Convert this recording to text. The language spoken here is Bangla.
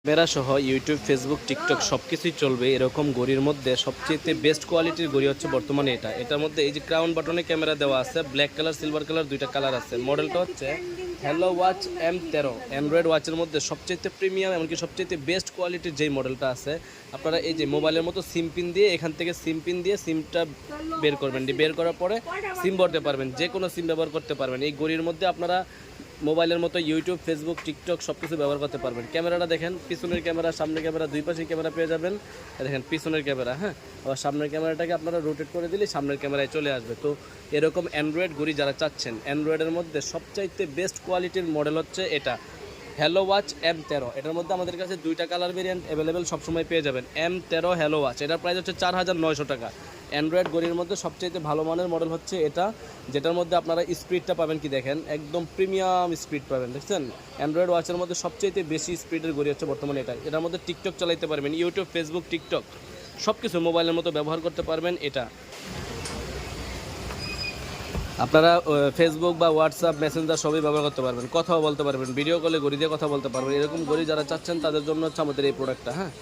ক্যামেরা সহ ইউটিউব, ফেসবুক, টিকটক সব কিছুই চলবে এরকম ঘড়ির মধ্যে সবচেয়ে বেস্ট কোয়ালিটির ঘড়ি হচ্ছে বর্তমানে এটা। এটার মধ্যে এই যে ক্রাউন বাটনে ক্যামেরা দেওয়া আছে, ব্ল্যাক কালার, সিলভার কালার, দুইটা কালার আছে। মডেলটা হচ্ছে হ্যালো ওয়াচ M13। অ্যান্ড্রয়েড ওয়াচের মধ্যে সবচেয়ে প্রিমিয়াম, এমনকি সবচেয়ে বেস্ট কোয়ালিটির যেই মডেলটা আছে। আপনারা এই যে মোবাইলের মতো সিম পিন দিয়ে, এখান থেকে সিম পিন দিয়ে সিমটা বের করবেন, বের করার পরে সিম ভরতে পারবেন, যে কোনো সিম ব্যবহার করতে পারবেন। এই ঘড়ির মধ্যে আপনারা মোবাইলের মতো ইউটিউব, ফেসবুক, টিকটক সব কিছু ব্যবহার করতে পারবেন। ক্যামেরাটা দেখেন, পিছনের ক্যামেরা, সামনের ক্যামেরা, দুই পাশে ক্যামেরা পেয়ে যাবেন। দেখেন পিছনের ক্যামেরা, হ্যাঁ, আবার সামনের ক্যামেরাটাকে আপনারা রোটেট করে দিলে সামনের ক্যামেরায় চলে আসবে। তো এরকম অ্যান্ড্রয়েড ঘড়ি যারা চাচ্ছেন, অ্যান্ড্রয়েডের মধ্যে সবচাইতে বেস্ট কোয়ালিটির মডেল হচ্ছে এটা, হ্যালো ওয়াচ M13। এটার মধ্যে আমাদের কাছে দুইটা কালার ভেরিয়েন্ট অ্যাভেলেবেল সবসময় পেয়ে যাবেন। M13 হ্যালো ওয়াচ, এটার প্রাইস হচ্ছে 4900 টাকা। অ্যান্ড্রয়েড ঘড়ির মধ্যে সবচেয়ে ভালো মানের মডেল হচ্ছে এটা, যেটার মধ্যে আপনারা স্পিডটা পাবেন কি দেখেন, একদম প্রিমিয়াম স্পিড পাবেন, দেখছেন। অ্যান্ড্রয়েড ওয়াচের মধ্যে সবচেয়ে বেশি স্পিডের ঘড়ি হচ্ছে বর্তমানে এটা। এটার মধ্যে টিকটক চালাইতে পারবেন, ইউটিউব, ফেসবুক, টিকটক সব কিছু মোবাইলের মতো ব্যবহার করতে পারবেন এটা। আপনারা ফেসবুক বা হোয়াটসঅ্যাপ, মেসেঞ্জার সবই ব্যবহার করতে পারবেন, কথাও বলতে পারবেন, ভিডিও কলে ঘড়ি দিয়ে কথা বলতে পারবেন। এরকম ঘড়ি যারা চাচ্ছেন তাদের জন্য হচ্ছে আমাদের এই প্রোডাক্টটা, হ্যাঁ।